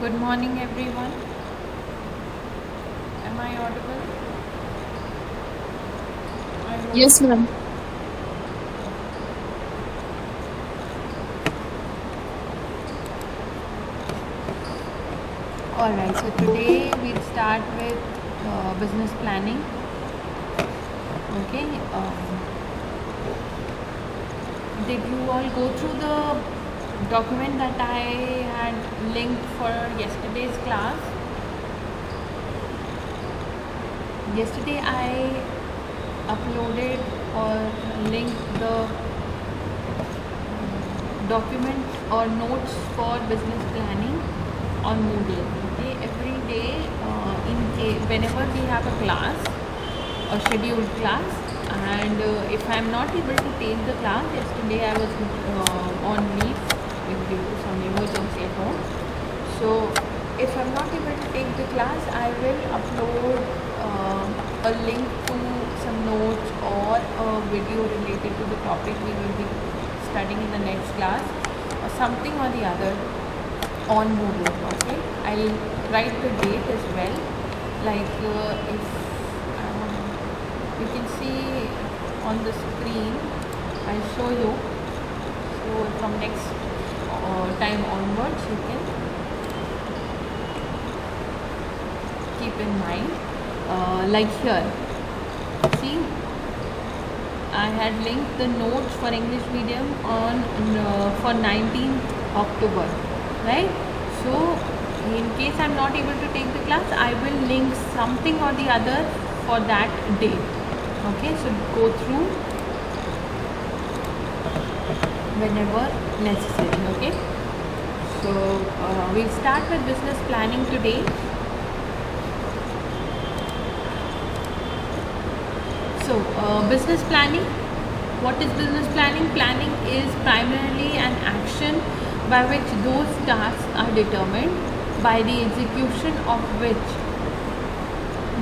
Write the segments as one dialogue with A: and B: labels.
A: Good morning, everyone. Am I audible? I hope.
B: Yes, ma'am.
A: Alright, so today we'll start with business planning. Okay. Did you all go through the document that I had linked for yesterday's class? Yesterday I uploaded or linked the documents or notes for business planning on Moodle. Okay, every day, whenever we have a class, a scheduled class, and if I'm not able to take the class, yesterday I was on leave due to some emergency at home. So, if I'm not able to take the class, I will upload a link to some notes or a video related to the topic we will be studying in the next class, or something or the other on Moodle. Okay, I'll write the date as well. Like if you can see on the screen, I'll show you. So from next time onwards, you can keep in mind. Like here, see, I had linked the notes for English medium on for 19th October, right? So in case I'm not able to take the class, I will link something or the other for that date. Okay, so go through whenever necessary. Okay, so we'll start with business planning today. So, business planning. What is business planning? Planning is primarily an action by which those tasks are determined, by the execution of which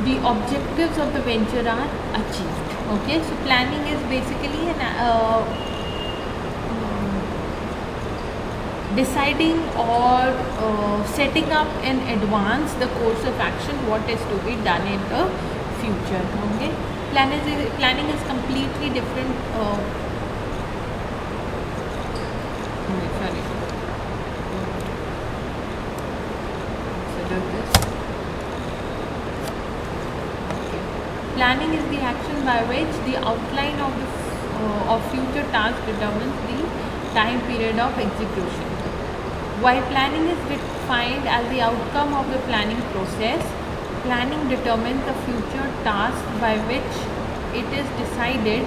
A: the objectives of the venture are achieved. Okay, so planning is basically deciding or setting up in advance the course of action, what is to be done in the future. Okay, planning is completely different. Sorry. Consider this. Planning is the action by which the outline of future tasks determines the time period of execution. While planning is defined as the outcome of the planning process, planning determines the future task by which it is decided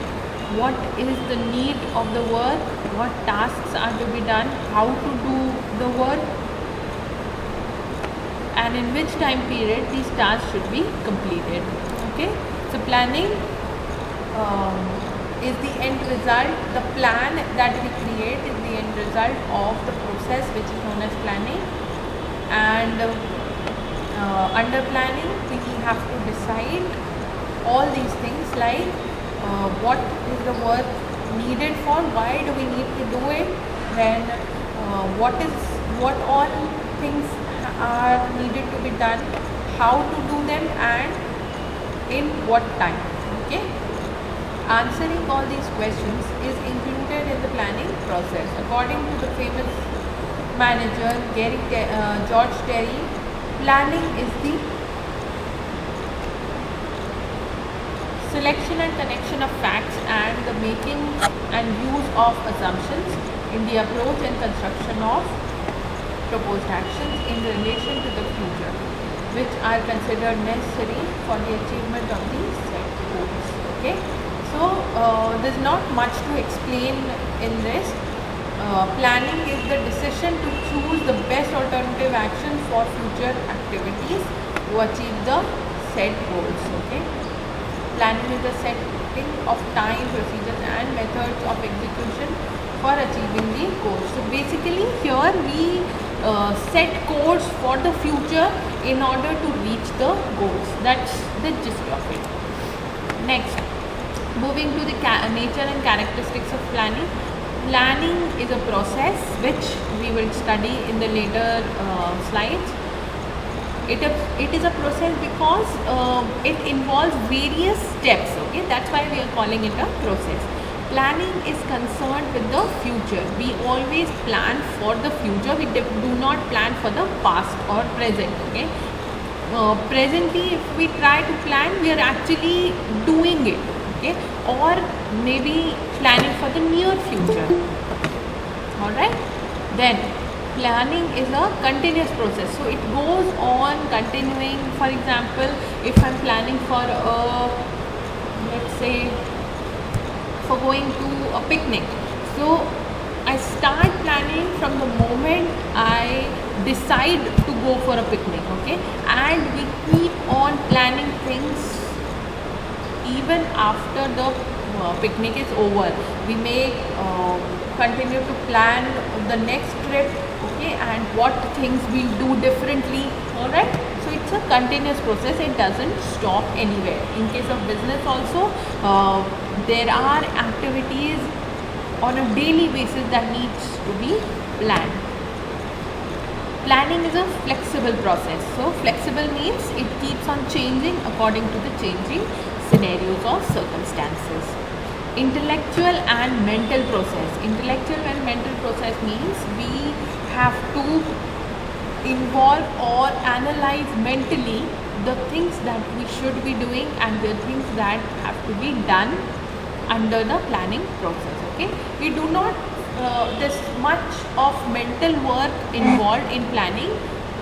A: what is the need of the work, what tasks are to be done, how to do the work, and in which time period these tasks should be completed. Okay, so planning is the end result. The plan that we create is the end result of the process which is known as planning. And under planning, we have to decide all these things like what is the work needed for, why do we need to do it, then what all things are needed to be done, how to do them, and in what time. Okay, answering all these questions is included in the planning process. According to the famous manager George Terry, planning is the selection and connection of facts and the making and use of assumptions in the approach and construction of proposed actions in relation to the future, which are considered necessary for the achievement of the set goals. Okay, so there's not much to explain in this. Planning is the decision to choose the best alternative action for future activities to achieve the set goals. Okay, planning is the setting of time, procedures, and methods of execution for achieving the goals. So basically, here we set course for the future in order to reach the goals. That's the gist of it. Next, moving to the nature and characteristics of planning. planning is a process which we will study in the later slides. It is a process because it involves various steps. Okay, that's why we are calling it a process. Planning is concerned with the future. We always plan for the future. We do not plan for the past or present. Okay. Presently, if we try to plan, we are actually doing it. Okay, or maybe planning for the near future. All right. Then planning is a continuous process, so it goes on continuing. For example, if I'm planning for a, let's say, for going to a picnic, so I start planning from the moment I decide to go for a picnic. Okay, and we keep on planning things even after the picnic is over. We may continue to plan the next trip, okay, and what things we'll do differently. All right, so it's a continuous process. It doesn't stop anywhere. In case of business also, there are activities on a daily basis that needs to be planned. Planning is a flexible process. So flexible means it keeps on changing according to the changing scenarios or circumstances. Intellectual and mental process. Intellectual and mental process means we have to involve or analyze mentally the things that we should be doing and the things that have to be done under the planning process. Okay, we do not there's much of mental work involved in planning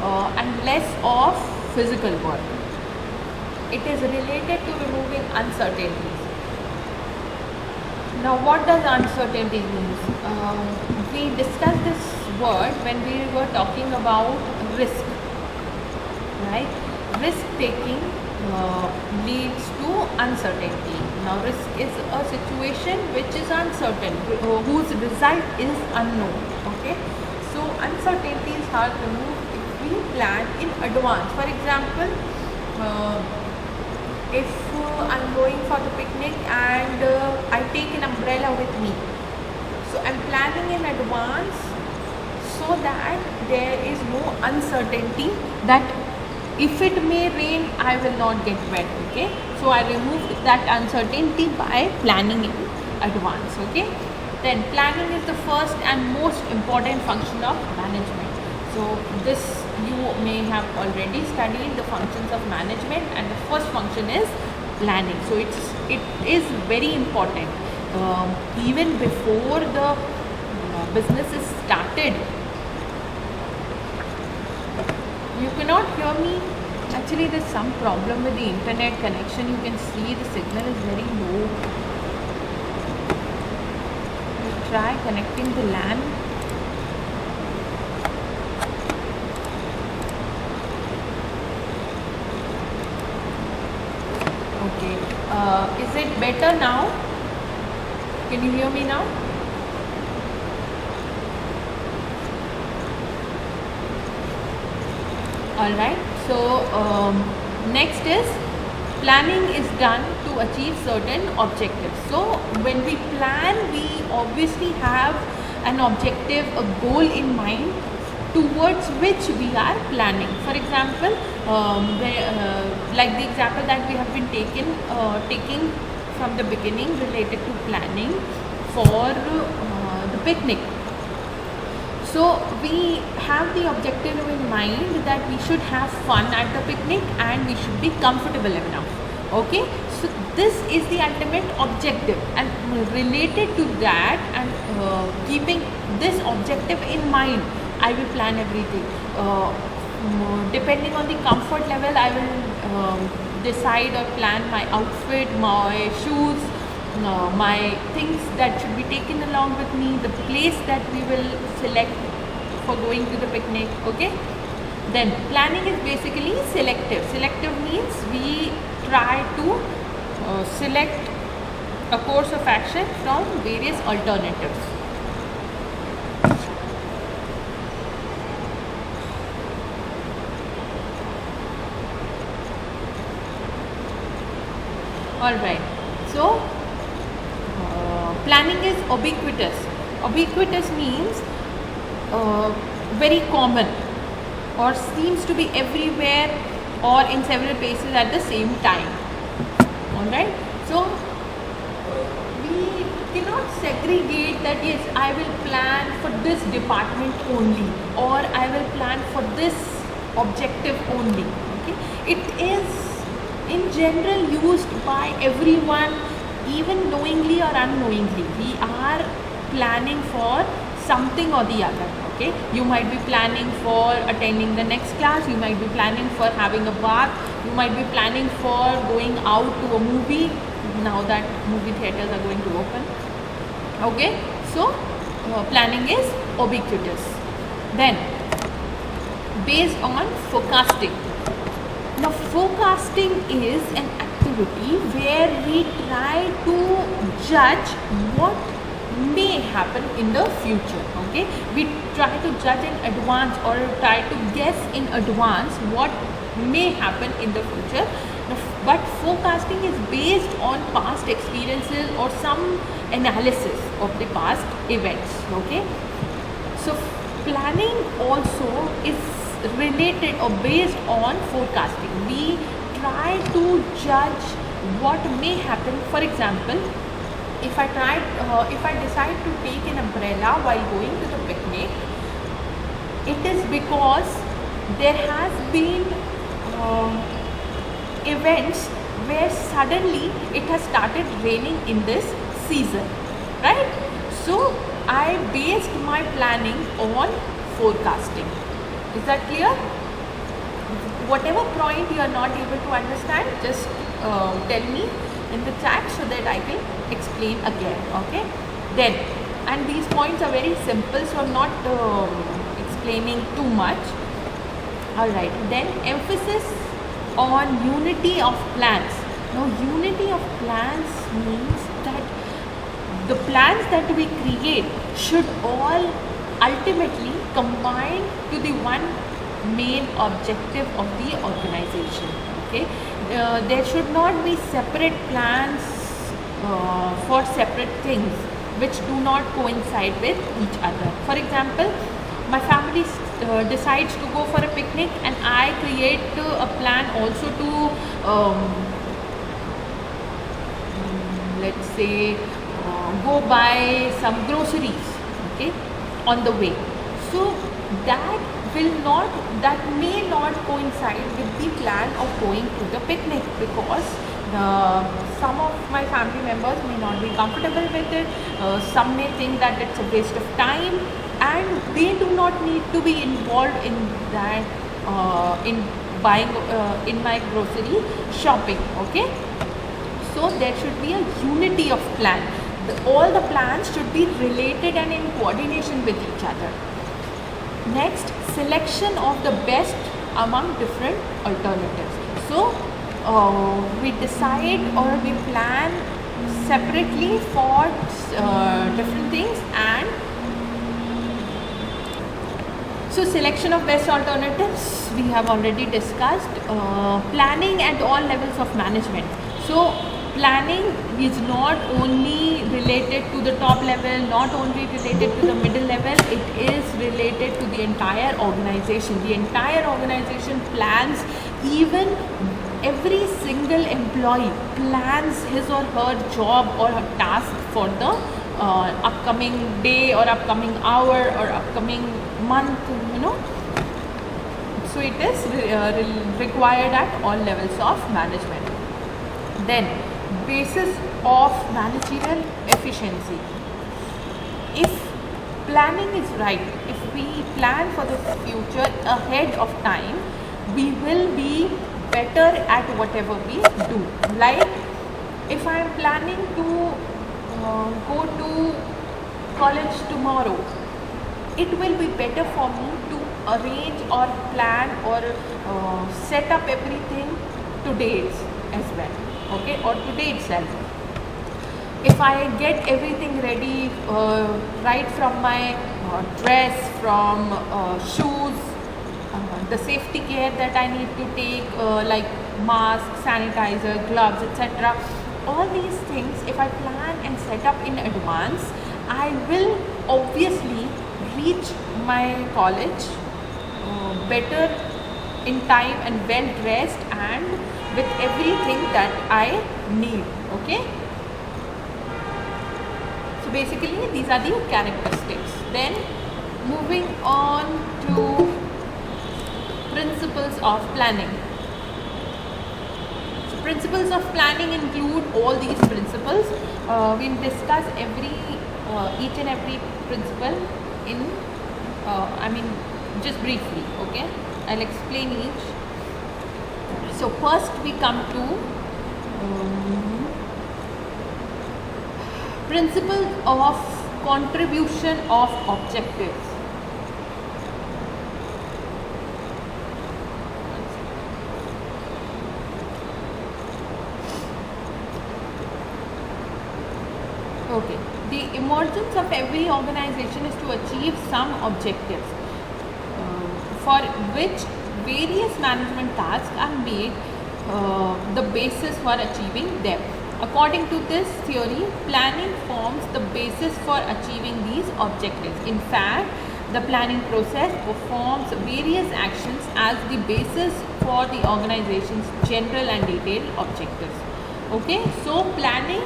A: and less of physical work. It is related to removing uncertainties. Now, what does uncertainty mean? We discussed this word when we were talking about risk, right? Risk taking leads to uncertainty. Now, risk is a situation which is uncertain, whose result is unknown. Okay, so uncertainties are removed if we plan in advance. For example, if I'm going for the picnic and I take an umbrella with me, so I'm planning in advance so that there is no uncertainty that if it may rain, I will not get wet. Okay, so I removed that uncertainty by planning in advance. Okay, then planning is the first and most important function of management. So this you may have already studied the functions of management, and the first function is planning. So it is very important. Even before the business is started. You cannot hear me. Actually, there's some problem with the internet connection. You can see the signal is very low. We'll try connecting the LAN. Okay. Is it better now? Can you hear me now? Alright, so next is planning is done to achieve certain objectives. So when we plan, we obviously have an objective, a goal in mind towards which we are planning. For example, like the example that we have been taking from the beginning related to planning for the picnic. So we have the objective in mind that we should have fun at the picnic and we should be comfortable enough. Okay, so this is the ultimate objective, and related to that and keeping this objective in mind, I will plan everything. Depending on the comfort level, I will decide or plan my outfit, my shoes, my things that should be taken along with me, the place that we will select for going to the picnic. Okay, then planning is basically selective. Selective means we try to select a course of action from various alternatives. Alright, so planning is ubiquitous. Ubiquitous means very common or seems to be everywhere or in several places at the same time. Alright, so we cannot segregate that yes, I will plan for this department only or I will plan for this objective only. Okay, it is in general used by everyone, even knowingly or unknowingly. We are planning for something or the other. Okay, you might be planning for attending the next class, you might be planning for having a bath, you might be planning for going out to a movie now that movie theaters are going to open. Okay, so planning is ubiquitous. Then based on forecasting. Now forecasting is an activity where we try to judge what may happen in the future. Okay, we try to judge in advance or try to guess in advance what may happen in the future. But forecasting is based on past experiences or some analysis of the past events. Okay, so planning also is related or based on forecasting. We try to judge what may happen. For example, if I decide to take an umbrella while going to the picnic, it is because there has been events where suddenly it has started raining in this season, right? So I based my planning on forecasting. Is that clear? Whatever point you are not able to understand, just tell me in the chat so that I can explain again. Okay, then, and these points are very simple, so I'm not explaining too much. Alright, then emphasis on unity of plans. Now unity of plans means that the plans that we create should all ultimately combine to the one main objective of the organization. Okay, there should not be separate plans for separate things which do not coincide with each other. For example, my family decides to go for a picnic and I create a plan also to let's say go buy some groceries, okay, on the way. So that may not coincide with the plan of going to the picnic because some of my family members may not be comfortable with it. Some may think that it's a waste of time, and they do not need to be involved in that in buying in my grocery shopping. Okay, so there should be a unity of plan. All the plans should be related and in coordination with each other. Next, selection of the best among different alternatives. So we decide or we plan separately for different things, and so selection of best alternatives we have already discussed. Planning at all levels of management. So planning is not only related to the top level, not only related to the middle level, it is related to the entire organization. The entire organization plans, even every single employee plans his or her job or her task for the upcoming day or upcoming hour or upcoming month, you know. So it is required at all levels of management. Then basis of managerial efficiency. If planning is right, if we plan for the future ahead of time, we will be better at whatever we do. Like if I am planning to go to college tomorrow, it will be better for me to arrange or plan or set up everything today as well. Okay, or today itself. If I get everything ready right from my dress, from shoes, the safety care that I need to take, like mask, sanitizer, gloves, etc. All these things, if I plan and set up in advance, I will obviously reach my college better in time and well dressed and with everything that I need. Okay, so basically these are the characteristics. Then moving on to principles of planning. So principles of planning include all these principles. We'll discuss each and every principle in just briefly. Okay, I'll explain each. So first we come to principle of contribution of objectives. Okay, the emergence of every organization is to achieve some objectives for which various management tasks are made the basis for achieving them. According to this theory, planning forms the basis for achieving these objectives. In fact, the planning process performs various actions as the basis for the organization's general and detailed objectives. Okay, so planning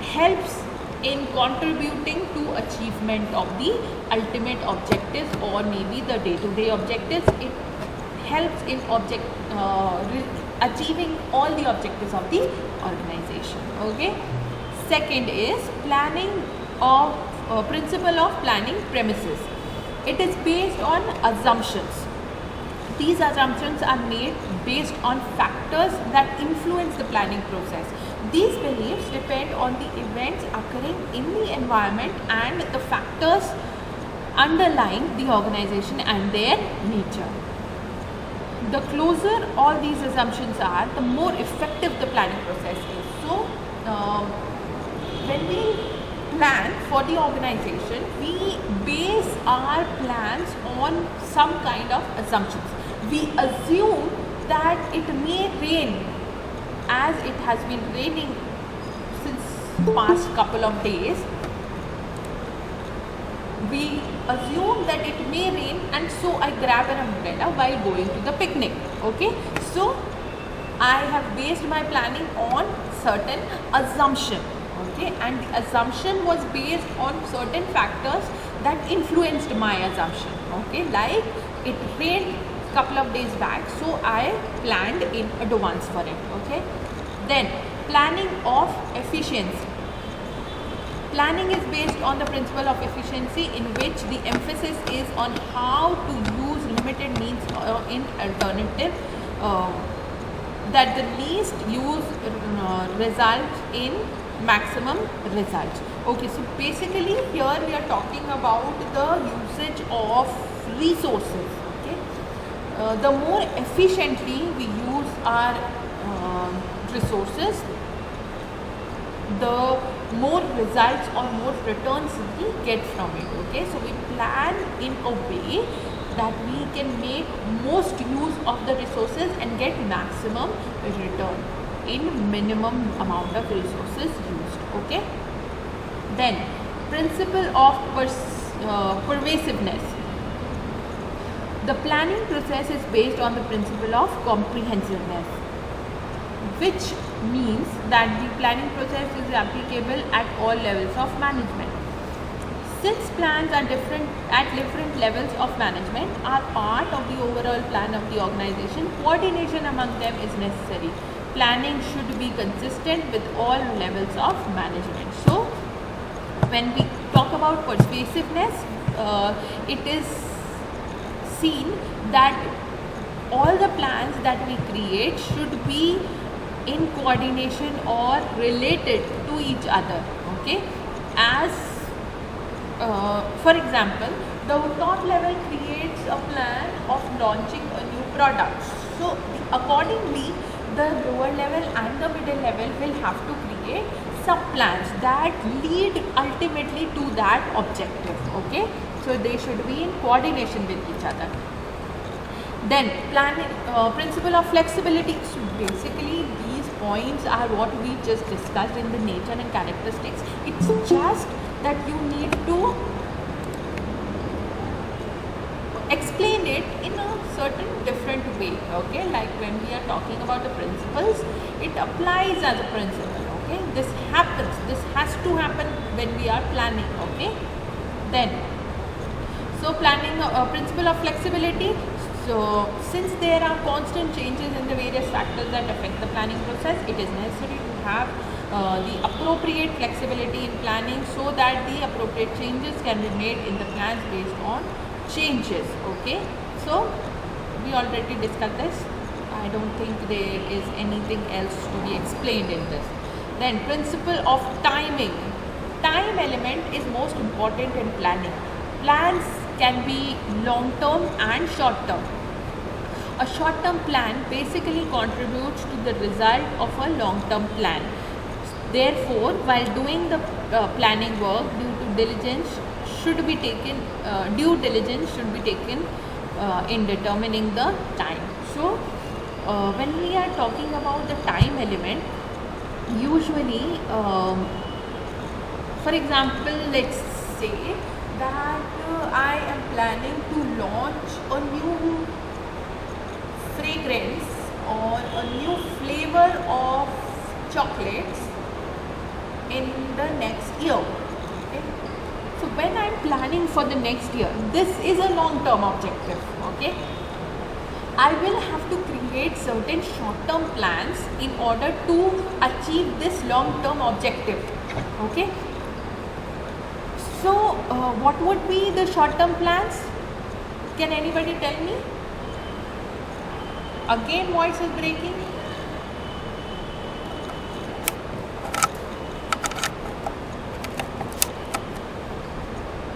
A: helps in contributing to achievement of the ultimate objectives or maybe the day-to-day objectives. It helps in achieving all the objectives of the organization. Okay, second is planning of principle of planning premises. It is based on assumptions. These assumptions are made based on factors that influence the planning process. These beliefs depend on the events occurring in the environment and the factors underlying the organization and their nature. The closer all these assumptions are, the more effective the planning process is. So, when we plan for the organization, we base our plans on some kind of assumptions. We assume that it may rain, as it has been raining since past couple of days. We assume that it may rain, and so I grab an umbrella while going to the picnic. Okay, so I have based my planning on certain assumption. Okay, and the assumption was based on certain factors that influenced my assumption. Okay, like it rained couple of days back, so I planned in advance for it. Okay, then planning of efficiency. Planning is based on the principle of efficiency, in which the emphasis is on how to use limited means in alternative that the least use results in maximum results. Okay, so basically here we are talking about the usage of resources. Okay, the more efficiently we use our resources, the more results or more returns we get from it. Okay, so we plan in a way that we can make most use of the resources and get maximum return in minimum amount of resources used. Okay, then principle of pervasiveness. The planning process is based on the principle of comprehensiveness, which means that the planning process is applicable at all levels of management. Since plans are different at different levels of management are part of the overall plan of the organization, coordination among them is necessary. Planning should be consistent with all levels of management. So, when we talk about persuasiveness, it is seen that all the plans that we create should be in coordination or related to each other. Okay, as for example, the top level creates a plan of launching a new product. So accordingly, the lower level and the middle level will have to create sub plans that lead ultimately to that objective. Okay, so they should be in coordination with each other. Then principle of flexibility. So basically these points are what we just discussed in the nature and characteristics. It's just that you need to explain it in a certain different way. Okay, like when we are talking about the principles, it applies as a principle. Okay, this happens, this has to happen when we are planning. Okay, then so planning principle of flexibility. So since there are constant changes in the various factors that affect the planning process, it is necessary to have the appropriate flexibility in planning so that the appropriate changes can be made in the plans based on changes. Okay, so we already discussed this. I don't think there is anything else to be explained in this. Then principle of timing. Time element is most important in planning. Plans can be long term and short term. A short term plan basically contributes to the result of a long term plan. Therefore, while doing the planning work, due diligence should be taken in determining the time. So, when we are talking about the time element, usually, for example, let's say that I am planning to launch a new fragrance or a new flavor of chocolates in the next year. Okay? So when I'm planning for the next year, this is a long-term objective. Okay, I will have to create certain short-term plans in order to achieve this long-term objective. Okay, so what would be the short-term plans? Can anybody tell me? Again, voice is breaking.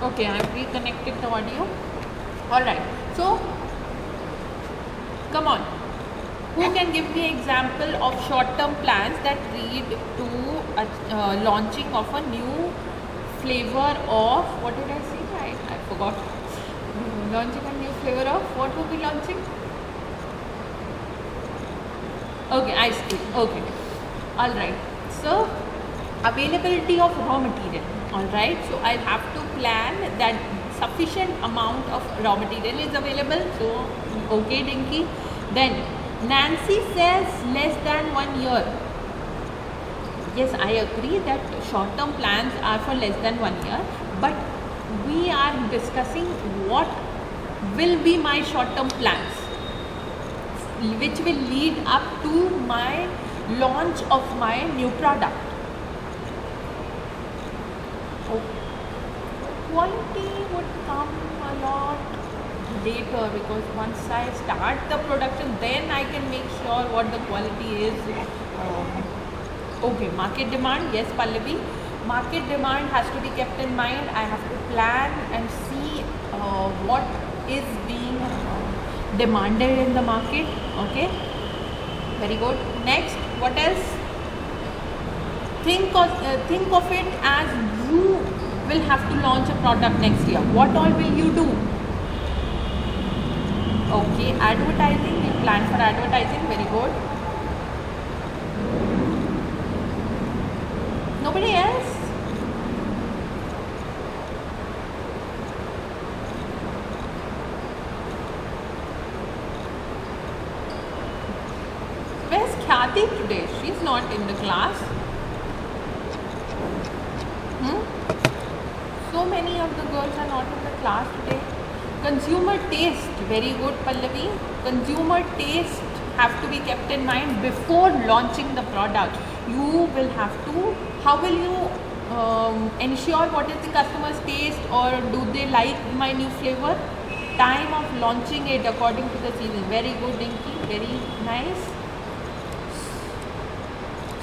A: Okay, I have reconnected the audio. Alright, so come on. Who can give me example of short-term plans that lead to launching of a new flavor of, what did I say? I forgot. Launching a new flavor of, what will be launching? Okay, ice cream. Okay. Alright. So, availability of raw material. Alright. So, I'll have to plan that sufficient amount of raw material is available. So, okay, Dinky. Then, Nancy says less than 1 year. Yes, I agree that short-term plans are for less than 1 year. But we are discussing what will be my short-term plans, which will lead up to my launch of my new product. Quality would come a lot later, because once I start the production, then I can make sure what the quality is. Okay, market demand. Yes, Pallavi. Market demand has to be kept in mind. I have to plan and see what is being demanded in the market. Okay, very good. Next, what else? Think of it as you will have to launch a product next year. What all will you do? Okay, advertising. You plan for advertising. Very good. Nobody else? Where's Khyati today? She's not in the class. So many of the girls are not in the class today. Consumer taste. Very good, Pallavi. Consumer taste have to be kept in mind before launching the product. You will have to, how will you ensure what is the customer's taste, or do they like my new flavor? Time of launching it according to the season. Very good, Dinky. Very nice.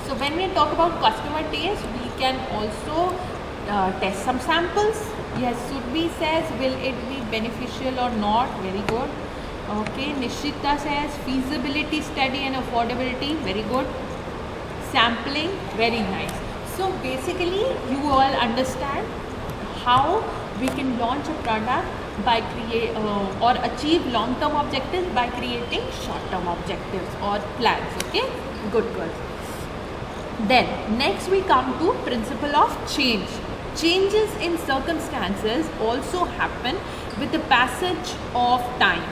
A: So when we talk about customer taste, we can also test some samples. Yes, Surbi says, will it be beneficial or not? Very good. Okay, Nishita says, feasibility study and affordability. Very good. Sampling. Very nice. So basically, you all understand how we can launch a product by or achieve long-term objectives by creating short-term objectives or plans. Okay, good girls. Then next we come to principle of change. Changes in circumstances also happen with the passage of time.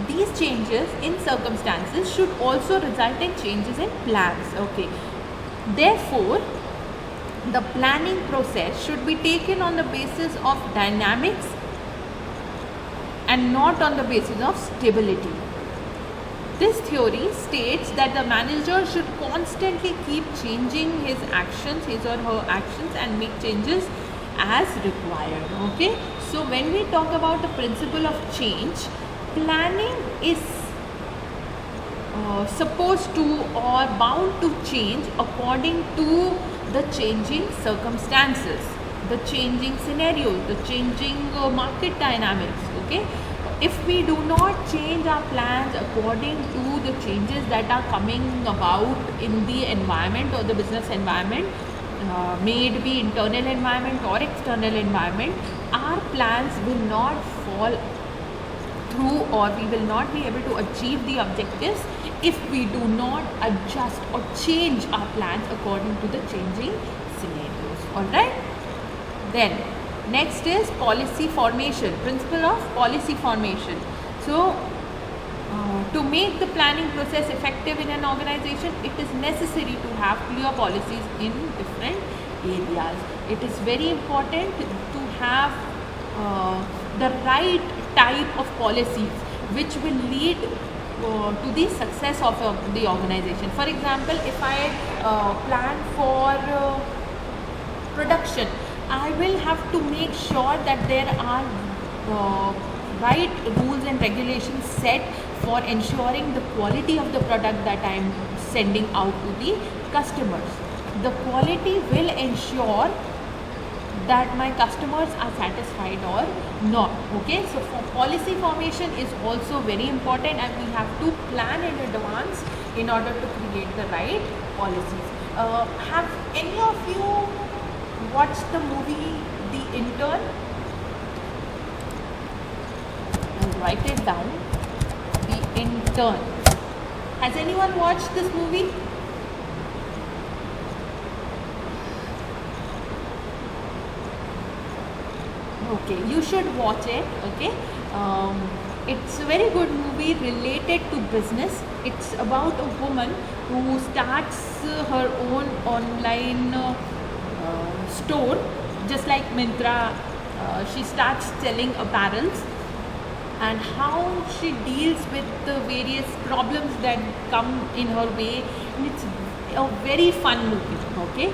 A: These changes in circumstances should also result in changes in plans. Okay. Therefore, the planning process should be taken on the basis of dynamics and not on the basis of stability. This theory states that the manager should constantly keep changing his or her actions, and make changes as required. Okay, so when we talk about the principle of change, planning is supposed to or bound to change according to the changing circumstances, the changing scenarios, the changing market dynamics. Okay, if we do not change our plans according to the changes that are coming about in the environment or the business environment, may it be internal environment or external environment, our plans will not fall through, or we will not be able to achieve the objectives if we do not adjust or change our plans according to the changing scenarios. Alright, then next is policy formation, principle of policy formation. So to make the planning process effective in an organization, it is necessary to have clear policies in different areas. It is very important to have the right type of policies which will lead to the success of the organization. For example, if I plan for production, I will have to make sure that there are right rules and regulations set for ensuring the quality of the product that I am sending out to the customers. The quality will ensure that my customers are satisfied or not. Okay, so for policy formation is also very important, and we have to plan in advance in order to create the right policies. Have any of you watched the movie The Intern? I'll write it down. The Intern. Has anyone watched this movie? Okay, you should watch it. Okay, it's a very good movie related to business. It's about a woman who starts her own online store, just like Myntra. She starts selling apparels, and how she deals with the various problems that come in her way. And it's a very fun movie. Okay,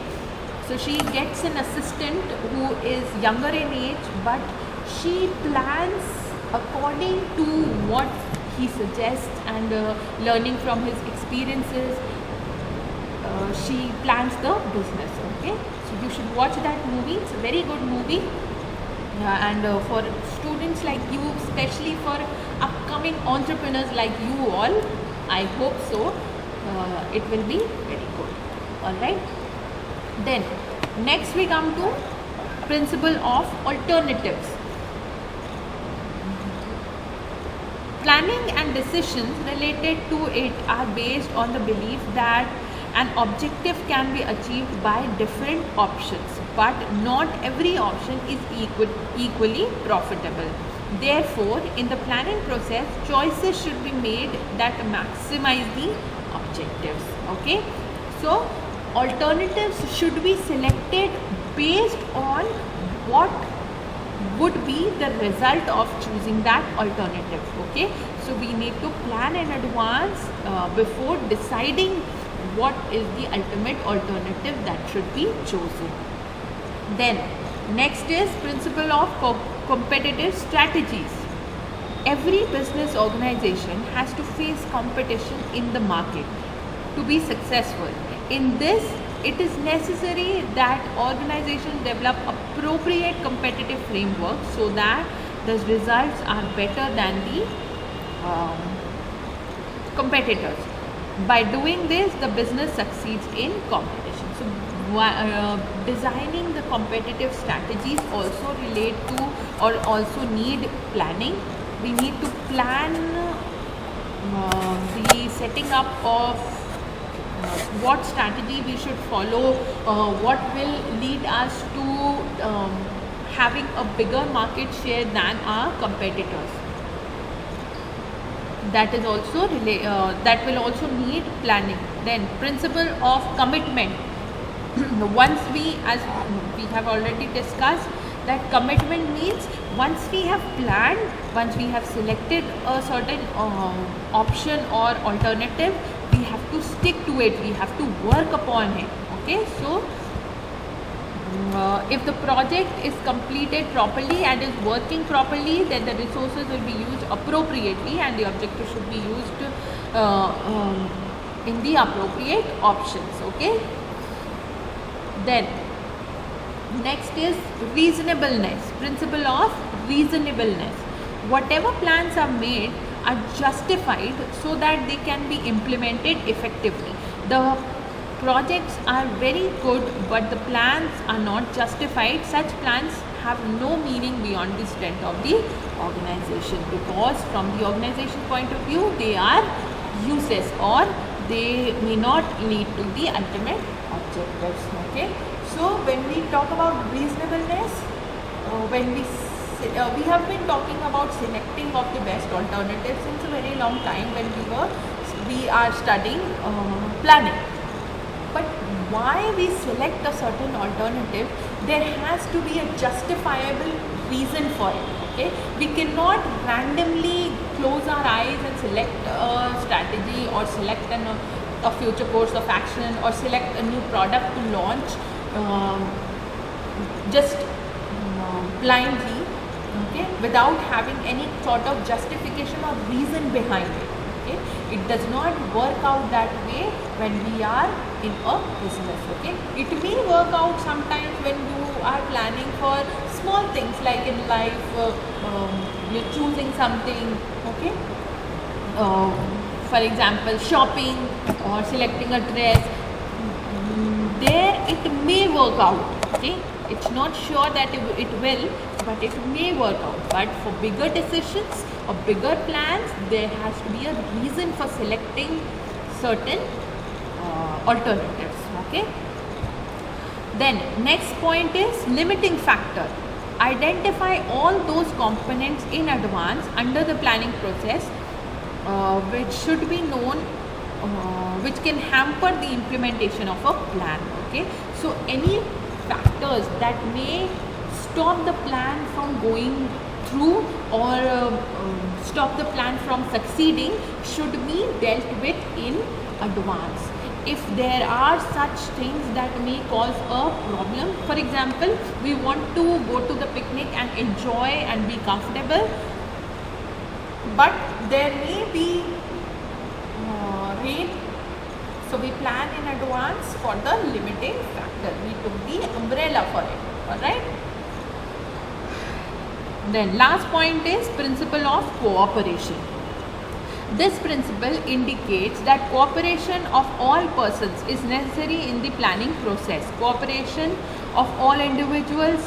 A: so she gets an assistant who is younger in age, but she plans according to what he suggests, and learning from his experiences, she plans the business. Okay, so you should watch that movie. It's a very good movie. And for students like you, especially for upcoming entrepreneurs like you all, I hope so. It will be very good. Alright. Then next we come to principle of alternatives. Planning and decisions related to it are based on the belief that an objective can be achieved by different options, but not every option is equally profitable. Therefore, in the planning process, choices should be made that maximize the objectives. Okay, so alternatives should be selected based on what would be the result of choosing that alternative. Okay, so we need to plan in advance before deciding what is the ultimate alternative that should be chosen. Then next is principle of competitive strategies. Every business organization has to face competition in the market to be successful. In this, it is necessary that organizations develop appropriate competitive framework so that the results are better than the competitors. By doing this, the business succeeds in competition. So designing the competitive strategies also relate to, or also need planning. We need to plan the setting up of what strategy we should follow, what will lead us to having a bigger market share than our competitors. That is also that will also need planning. Then principle of commitment. Once we, as we have already discussed, that commitment means once we have planned, once we have selected a certain option or alternative, we have to stick to it, we have to work upon it. Okay, so if the project is completed properly and is working properly, then the resources will be used appropriately and the objective should be used in the appropriate options. Okay, then next is reasonableness, principle of reasonableness. Whatever plans are made are justified so that they can be implemented effectively. The projects are very good but the plans are not justified. Such plans have no meaning beyond the strength of the organization, because from the organization point of view they are useless or they may not lead to the ultimate objectives. Okay, so when we talk about reasonableness, when we have been talking about selecting of the best alternatives since a very long time when we are studying planning. But why we select a certain alternative, there has to be a justifiable reason for it. Okay, we cannot randomly close our eyes and select a strategy or select a future course of action or select a new product to launch just blindly, okay, without having any sort of justification or reason behind it. Okay, it does not work out that way when we are in a business. Okay, it may work out sometimes when you are planning for small things like in life, you're choosing something. Okay, for example, shopping or selecting a dress. There it may work out. Okay, it's not sure that it will, but it may work out. But for bigger decisions or bigger plans, there has to be a reason for selecting certain alternatives. Okay, then next point is limiting factor. Identify all those components in advance under the planning process which should be known, which can hamper the implementation of a plan. Okay, so any factors that may stop the plan from going through or stop the plan from succeeding should be dealt with in advance. If there are such things that may cause a problem, for example, we want to go to the picnic and enjoy and be comfortable, but there may be rain, so we plan in advance for the limiting factor. We took the umbrella for it. Alright. Then last point is principle of cooperation. This principle indicates that cooperation of all persons is necessary in the planning process. Cooperation of all individuals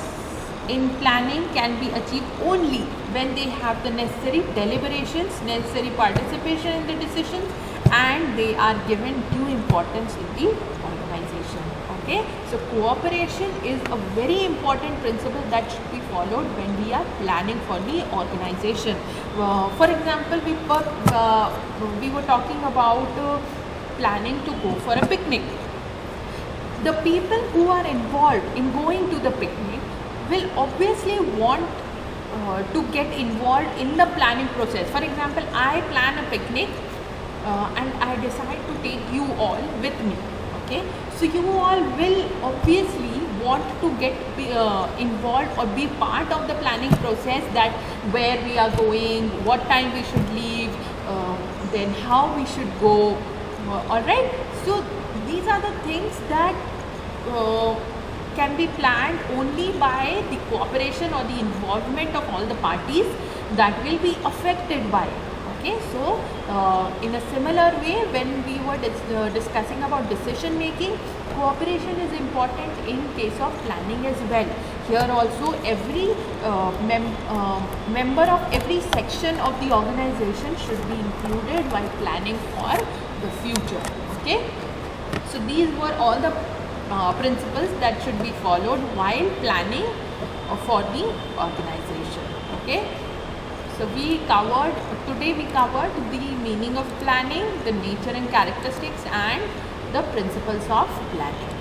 A: in planning can be achieved only when they have the necessary deliberations, necessary participation in the decisions, and they are given due importance in the organization. Okay, so cooperation is a very important principle that should be followed when we are planning for the organization. For example, we were talking about planning to go for a picnic. The people who are involved in going to the picnic will obviously want to get involved in the planning process. For example, I plan a picnic and I decide to take you all with me. Okay, so you all will obviously want to get involved or be part of the planning process, that where we are going, what time we should leave, then how we should go. Alright, so these are the things that can be planned only by the cooperation or the involvement of all the parties that will be affected by it. Okay, so in a similar way, when we were discussing about decision making, cooperation is important in case of planning as well. Here also, every member of every section of the organization should be included while planning for the future. Okay, so these were all the principles that should be followed while planning for the organization. Okay. So today we covered the meaning of planning, the nature and characteristics, and the principles of planning.